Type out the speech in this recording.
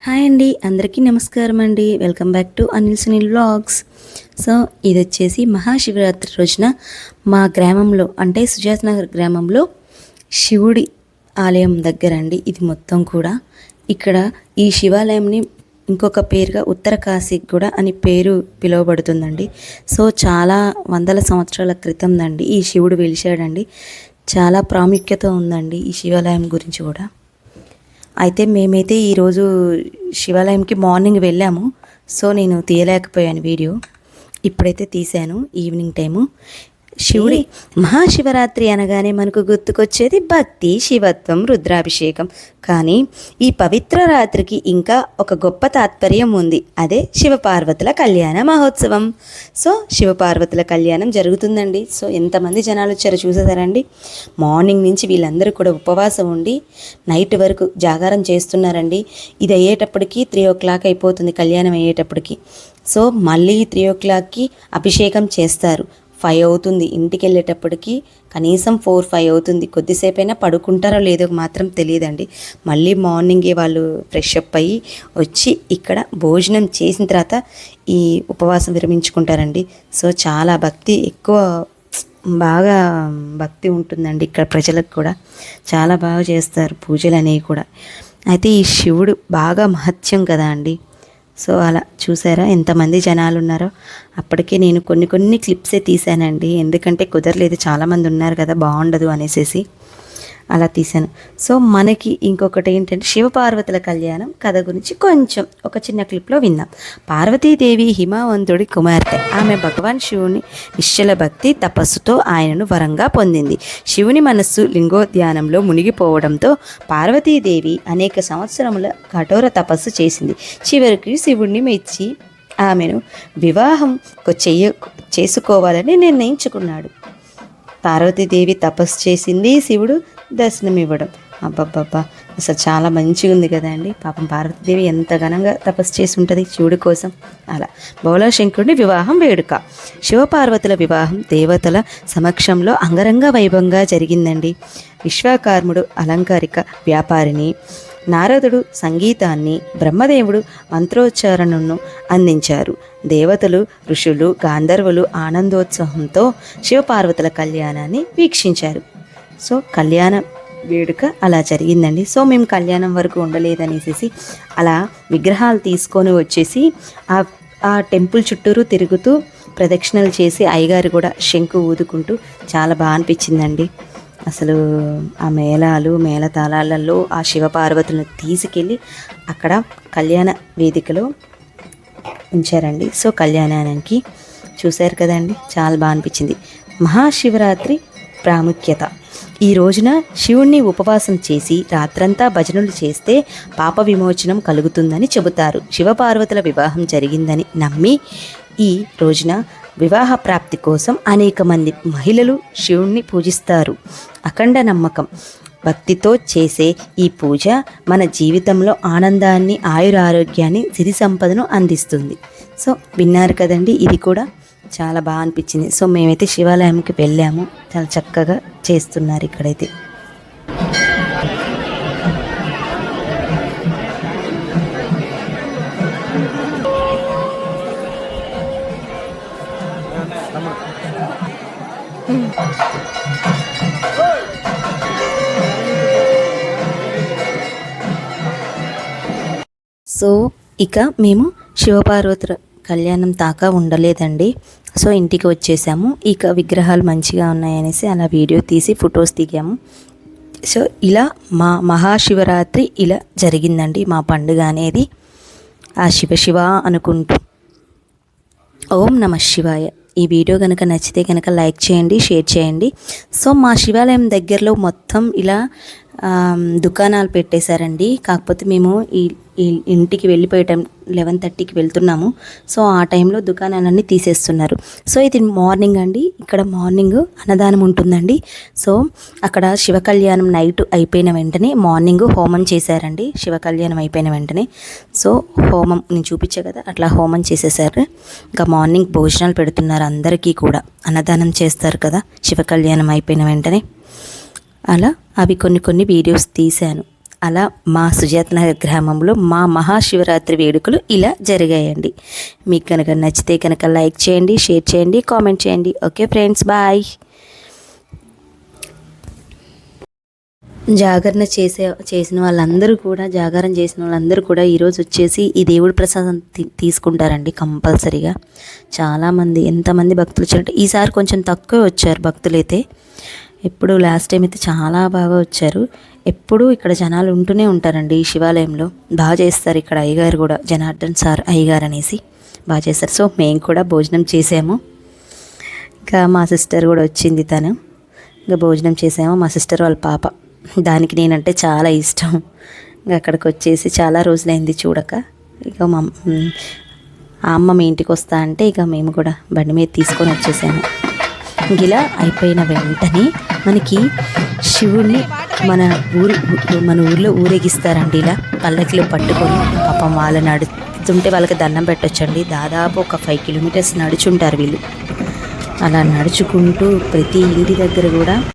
Hi అండి, అందరికీ నమస్కారం అండి. Welcome back to Anil Sunil vlogs. So ఇది వచ్చేసి మహాశివరాత్రి రోజున మా గ్రామంలో అంటే సుజాత్ నగర్ గ్రామంలో శివుడి ఆలయం దగ్గర అండి. ఇది మొత్తం కూడా ఇక్కడ ఈ శివాలయంని ఇంకొక పేరుగా ఉత్తర కాశీ కూడా అని పేరు పిలువబడుతుందండి. సో చాలా వందల సంవత్సరాల క్రితం దండి ఈ శివుడు వెలిశాడండి. చాలా ప్రాముఖ్యత ఉందండి ఈ శివాలయం గురించి కూడా. అయితే మేమైతే ఈరోజు శివాలయంకి మార్నింగ్ వెళ్ళాము. సో నేను తీయలేకపోయాను వీడియో. ఇప్పుడైతే తీశాను ఈవినింగ్ టైము. శివుడి మహాశివరాత్రి అనగానే మనకు గుర్తుకొచ్చేది భక్తి, శివత్వం, రుద్రాభిషేకం. కానీ ఈ పవిత్ర రాత్రికి ఇంకా ఒక గొప్ప తాత్పర్యం ఉంది. అదే శివపార్వతుల కళ్యాణ మహోత్సవం. సో శివపార్వతుల కళ్యాణం జరుగుతుందండి. సో ఎంతమంది జనాలు వచ్చారో చూసేసారండి. మార్నింగ్ నుంచి వీళ్ళందరూ కూడా ఉపవాసం ఉండి నైట్ వరకు జాగారం చేస్తున్నారండి. ఇది అయ్యేటప్పటికి 3 అయిపోతుంది కళ్యాణం అయ్యేటప్పటికి. సో మళ్ళీ 3 అభిషేకం చేస్తారు. 5 అవుతుంది. ఇంటికి వెళ్ళేటప్పటికి కనీసం 4-5 అవుతుంది. కొద్దిసేపైనా పడుకుంటారో లేదో మాత్రం తెలియదండి. మళ్ళీ మార్నింగే వాళ్ళు ఫ్రెష్ అప్ అయ్యి వచ్చి ఇక్కడ భోజనం చేసిన తర్వాత ఈ ఉపవాసం విరమించుకుంటారండి. సో చాలా భక్తి ఎక్కువ, బాగా భక్తి ఉంటుందండి ఇక్కడ ప్రజలకు కూడా. చాలా బాగా చేస్తారు పూజలు అనేవి కూడా. అయితే ఈ శివుడు బాగా మహత్యం కదా అండి. సో అలా చూసారా ఎంతమంది జనాలు ఉన్నారో. అప్పటికే నేను కొన్ని క్లిప్సే తీసానండి, ఎందుకంటే కుదరలేదు, చాలామంది ఉన్నారు కదా, బాగుండదు అనేసి అలా తీశాను. సో మనకి ఇంకొకటి ఏంటంటే శివపార్వతుల కళ్యాణం కథ గురించి కొంచెం ఒక చిన్న క్లిప్లో విన్నాం. పార్వతీదేవి హిమవంతుడి కుమార్తె. ఆమె భగవాన్ శివుని నిశ్చల భక్తి తపస్సుతో ఆయనను వరంగా పొందింది. శివుని మనస్సు లింగోద్యానంలో మునిగిపోవడంతో పార్వతీదేవి అనేక సంవత్సరముల కఠోర తపస్సు చేసింది. చివరికి శివుణ్ణి మెచ్చి ఆమెను వివాహం చేసుకోవాలని నిర్ణయించుకున్నాడు. పార్వతీదేవి తపస్సు చేసింది, శివుడు దర్శనమివ్వడం. అబ్బబ్బబ్బా, అసలు చాలా మంచిగా ఉంది కదా అండి. పాపం పార్వతీదేవి ఎంత ఘనంగా తపస్సు చేసి ఉంటుంది శివుడి కోసం. అలా బోళాశంకరుడి వివాహం వేడుక. శివపార్వతుల వివాహం దేవతల సమక్షంలో అంగరంగ వైభవంగా జరిగిందండి. విశ్వకర్ముడు అలంకారిక వ్యాపారిని, నారదుడు సంగీతాన్ని, బ్రహ్మదేవుడు మంత్రోచ్చారణను అందించారు. దేవతలు, ఋషులు, గాంధర్వులు ఆనందోత్సాహంతో శివపార్వతుల కళ్యాణాన్ని వీక్షించారు. సో కళ్యాణ వేడుక అలా జరిగిందండి. సో మేము కళ్యాణం వరకు ఉండలేదనేసి అలా విగ్రహాలు తీసుకొని వచ్చేసి ఆ టెంపుల్ చుట్టూరు తిరుగుతూ ప్రదక్షిణలు చేసి అయ్యగారు కూడా శంకు ఊదుకుంటూ చాలా బాగా అనిపించిందండి. అసలు ఆ మేళతాళాలలో ఆ శివపార్వతులను తీసుకెళ్ళి అక్కడ కళ్యాణ వేదికలో ఉంచారండి. సో కళ్యాణానికి చూశారు కదండి, చాలా బాగా అనిపించింది. మహాశివరాత్రి ప్రాముఖ్యత. ఈ రోజున శివుణ్ణి ఉపవాసం చేసి రాత్రంతా భజనలు చేస్తే పాప విమోచనం కలుగుతుందని చెబుతారు. శివపార్వతుల వివాహం జరిగిందని నమ్మి ఈ రోజున వివాహ ప్రాప్తి కోసం అనేక మంది మహిళలు శివుణ్ణి పూజిస్తారు. అఖండ నమ్మకం. భక్తితో చేసే ఈ పూజ మన జీవితంలో ఆనందాన్ని, ఆయురారోగ్యాన్ని, సిరి సంపదను అందిస్తుంది. సో విన్నారు కదండి, ఇది కూడా చాలా బాగా అనిపించింది. సో మేమైతే శివాలయంకి వెళ్ళాము. చాలా చక్కగా చేస్తున్నారు ఇక్కడైతే. సో ఇక మేము శివపార్వతుల కళ్యాణం దాకా ఉండలేదండి. సో ఇంటికి వచ్చేసాము. ఇక విగ్రహాలు మంచిగా ఉన్నాయనేసి అలా వీడియో తీసి ఫొటోస్ దిగాము. సో ఇలా మా మహాశివరాత్రి ఇలా జరిగిందండి మా పండుగ అనేది. ఆ శివ అనుకుంటూ ఓం నమః శివాయ. ఈ వీడియో కనుక నచ్చితే కనుక లైక్ చేయండి, షేర్ చేయండి. సో మా శివాలయం దగ్గరలో మొత్తం ఇలా దుకాణాలు పెట్టేశారండి. కాకపోతే మేము ఈ ఇంటికి వెళ్ళిపోయే టైం 11:30కి వెళ్తున్నాము. సో ఆ టైంలో దుకాణాలన్నీ తీసేస్తున్నారు. సో ఇది మార్నింగ్ అండి. ఇక్కడ మార్నింగ్ అన్నదానం ఉంటుందండి. సో అక్కడ శివ కళ్యాణం నైట్ అయిపోయిన వెంటనే మార్నింగ్ హోమం చేశారండి. శివ కళ్యాణం అయిపోయిన వెంటనే సో హోమం నేను చూపించా కదా, అట్లా హోమం చేసేసారు. ఇంకా మార్నింగ్ భోజనాలు పెడుతున్నారు అందరికీ కూడా. అన్నదానం చేస్తారు కదా శివ కళ్యాణం అయిపోయిన వెంటనే. అలా అవి కొన్ని వీడియోస్ తీశాను. అలా మా సుజాత నగర్ గ్రామంలో మా మహాశివరాత్రి వేడుకలు ఇలా జరిగాయండి. మీకు కనుక నచ్చితే కనుక లైక్ చేయండి, షేర్ చేయండి, కామెంట్ చేయండి. Okay friends, bye. చేసిన వాళ్ళందరూ కూడా, జాగారం చేసిన వాళ్ళందరూ కూడా ఈరోజు వచ్చేసి ఈ దేవుడి ప్రసాదం తీసుకుంటారండి కంపల్సరీగా. చాలామంది, ఎంతమంది భక్తులు వచ్చారంటే ఈసారి కొంచెం తక్కువ వచ్చారు భక్తులైతే. ఎప్పుడు లాస్ట్ టైం అయితే చాలా బాగా వచ్చారు. ఎప్పుడూ ఇక్కడ జనాలు ఉంటూనే ఉంటారండి. ఈ శివాలయంలో బాగా చేస్తారు. ఇక్కడ అయ్యగారు కూడా, జనార్దన్ సార్ అయ్యగారు అనేసి బాగా చేస్తారు. సో మేము కూడా భోజనం చేసాము. ఇంకా మా సిస్టర్ కూడా వచ్చింది, తను ఇంకా భోజనం చేసాము. మా సిస్టర్ వాళ్ళ పాప, దానికి నేనంటే చాలా ఇష్టం. ఇంకా అక్కడికి వచ్చేసి చాలా రోజులైంది చూడక. ఇక ఆ అమ్మ మీ ఇంటికి వస్తా అంటే ఇక మేము కూడా బండి మీద తీసుకొని వచ్చేసాము. ఇలా అయిపోయిన వెంటనే మనకి శివుడిని మన ఊర్లో ఊరేగిస్తారండి. ఇలా పల్లకిలో పట్టుకొని పాపం వాళ్ళు నడుస్తుంటే వాళ్ళకి దండం పెట్టొచ్చండి. దాదాపు ఒక 5 కిలోమీటర్స్ నడుచుంటారు వీళ్ళు. అలా నడుచుకుంటూ ప్రతి ఇంటి దగ్గర కూడా